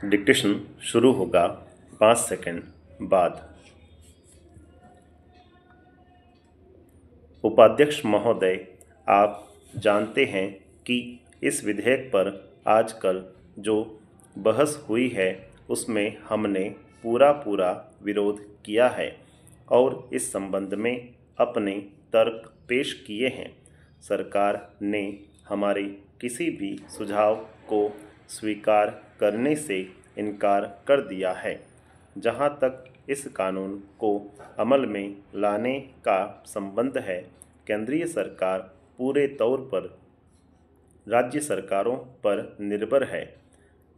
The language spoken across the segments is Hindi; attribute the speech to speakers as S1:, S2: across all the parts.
S1: डिक्टेशन शुरू होगा 5 सेकंड बाद। उपाध्यक्ष महोदय, आप जानते हैं कि इस विधेयक पर आजकल जो बहस हुई है उसमें हमने पूरा विरोध किया है और इस संबंध में अपने तर्क पेश किए हैं। सरकार ने हमारे किसी भी सुझाव को स्वीकार करने से इनकार कर दिया है। जहां तक इस कानून को अमल में लाने का संबंध है, केंद्रीय सरकार पूरे तौर पर राज्य सरकारों पर निर्भर है।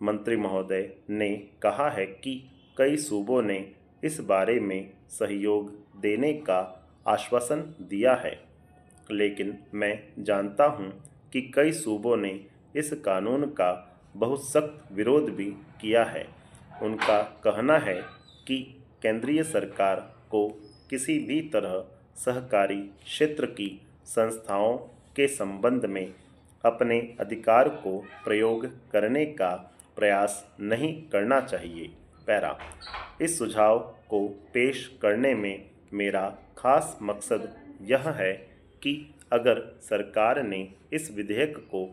S1: मंत्री महोदय ने कहा है कि कई सूबों ने इस बारे में सहयोग देने का आश्वासन दिया है, लेकिन मैं जानता हूं कि कई सूबों ने इस कानून का बहुत सख्त विरोध भी किया है। उनका कहना है कि केंद्रीय सरकार को किसी भी तरह सहकारी क्षेत्र की संस्थाओं के संबंध में अपने अधिकार को प्रयोग करने का प्रयास नहीं करना चाहिए। पैरा। इस सुझाव को पेश करने में मेरा खास मकसद यह है कि अगर सरकार ने इस विधेयक को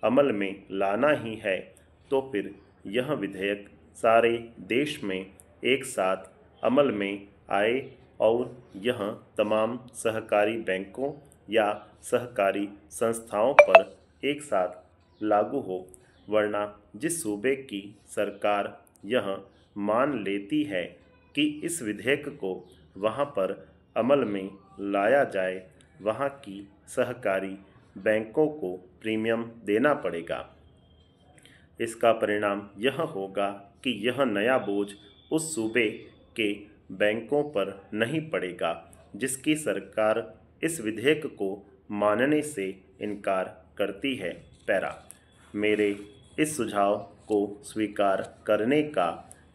S1: अमल में लाना ही है तो फिर यह विधेयक सारे देश में एक साथ अमल में आए और यह तमाम सहकारी बैंकों या सहकारी संस्थाओं पर एक साथ लागू हो, वरना जिस सूबे की सरकार यह मान लेती है कि इस विधेयक को वहां पर अमल में लाया जाए, वहां की सहकारी बैंकों को प्रीमियम देना पड़ेगा। इसका परिणाम यह होगा कि यह नया बोझ उस सूबे के बैंकों पर नहीं पड़ेगा जिसकी सरकार इस विधेयक को मानने से इनकार करती है। पैरा। मेरे इस सुझाव को स्वीकार करने का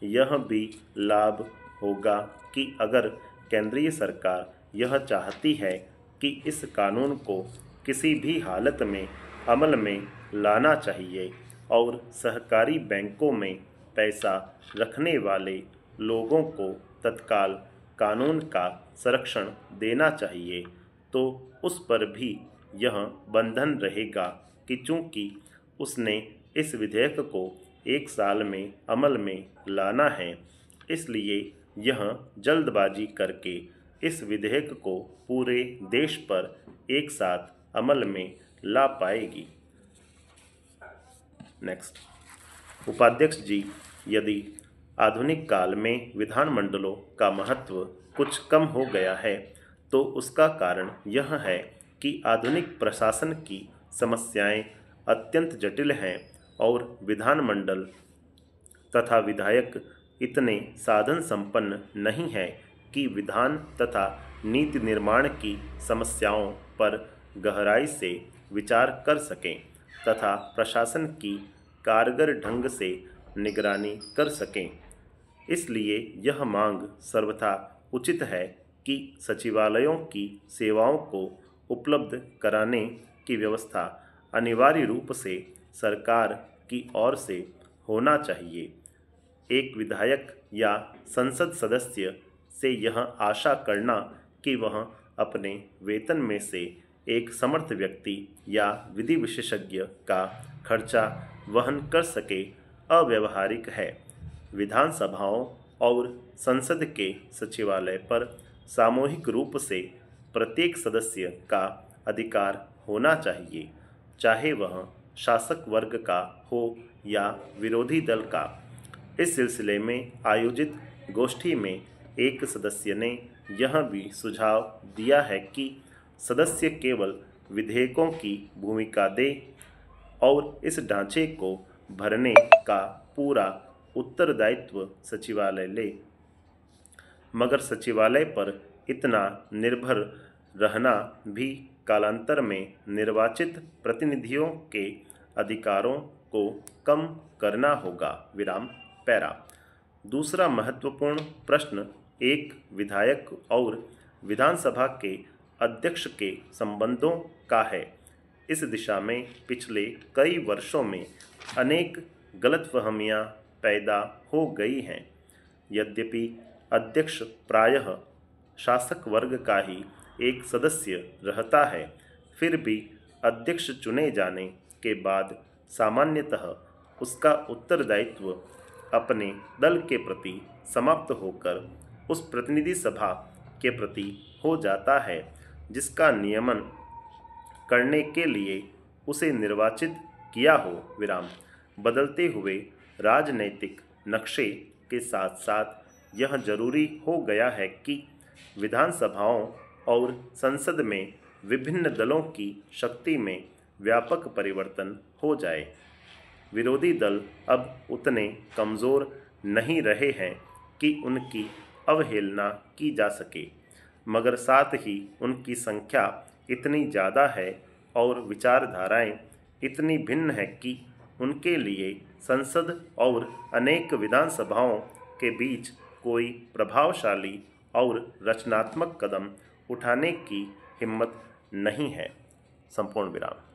S1: यह भी लाभ होगा कि अगर केंद्रीय सरकार यह चाहती है कि इस कानून को किसी भी हालत में अमल में लाना चाहिए और सहकारी बैंकों में पैसा रखने वाले लोगों को तत्काल कानून का संरक्षण देना चाहिए, तो उस पर भी यह बंधन रहेगा कि चूंकि उसने इस विधेयक को 1 साल में अमल में लाना है, इसलिए यह जल्दबाजी करके इस विधेयक को पूरे देश पर एक साथ अमल में ला पाएगी। नेक्स्ट। उपाध्यक्ष जी, यदि आधुनिक काल में विधानमंडलों का महत्व कुछ कम हो गया है तो उसका कारण यह है कि आधुनिक प्रशासन की समस्याएं अत्यंत जटिल हैं और विधानमंडल तथा विधायक इतने साधन संपन्न नहीं हैं कि विधान तथा नीति निर्माण की समस्याओं पर गहराई से विचार कर सकें तथा प्रशासन की कारगर ढंग से निगरानी कर सकें। इसलिए यह मांग सर्वथा उचित है कि सचिवालयों की सेवाओं को उपलब्ध कराने की व्यवस्था अनिवार्य रूप से सरकार की ओर से होना चाहिए। एक विधायक या संसद सदस्य से यह आशा करना कि वह अपने वेतन में से एक समर्थ व्यक्ति या विधि विशेषज्ञ का खर्चा वहन कर सके अव्यावहारिक है। विधानसभाओं और संसद के सचिवालय पर सामूहिक रूप से प्रत्येक सदस्य का अधिकार होना चाहिए, चाहे वह शासक वर्ग का हो या विरोधी दल का। इस सिलसिले में आयोजित गोष्ठी में एक सदस्य ने यह भी सुझाव दिया है कि सदस्य केवल विधेयकों की भूमिका दे और इस ढांचे को भरने का पूरा उत्तरदायित्व सचिवालय ले, मगर सचिवालय पर इतना निर्भर रहना भी कालांतर में निर्वाचित प्रतिनिधियों के अधिकारों को कम करना होगा। विराम। पैरा। दूसरा महत्वपूर्ण प्रश्न एक विधायक और विधानसभा के अध्यक्ष के संबंधों का है। इस दिशा में पिछले कई वर्षों में अनेक गलतफहमियां पैदा हो गई हैं। यद्यपि अध्यक्ष प्रायः शासक वर्ग का ही एक सदस्य रहता है, फिर भी अध्यक्ष चुने जाने के बाद सामान्यतः उसका उत्तरदायित्व अपने दल के प्रति समाप्त होकर उस प्रतिनिधि सभा के प्रति हो जाता है जिसका नियमन करने के लिए उसे निर्वाचित किया हो। विराम। बदलते हुए राजनैतिक नक्शे के साथ साथ यह जरूरी हो गया है कि विधानसभाओं और संसद में विभिन्न दलों की शक्ति में व्यापक परिवर्तन हो जाए। विरोधी दल अब उतने कमज़ोर नहीं रहे हैं कि उनकी अवहेलना की जा सके, मगर साथ ही उनकी संख्या इतनी ज़्यादा है और विचारधाराएं इतनी भिन्न है कि उनके लिए संसद और अनेक विधानसभाओं के बीच कोई प्रभावशाली और रचनात्मक कदम उठाने की हिम्मत नहीं है। संपूर्ण विराम।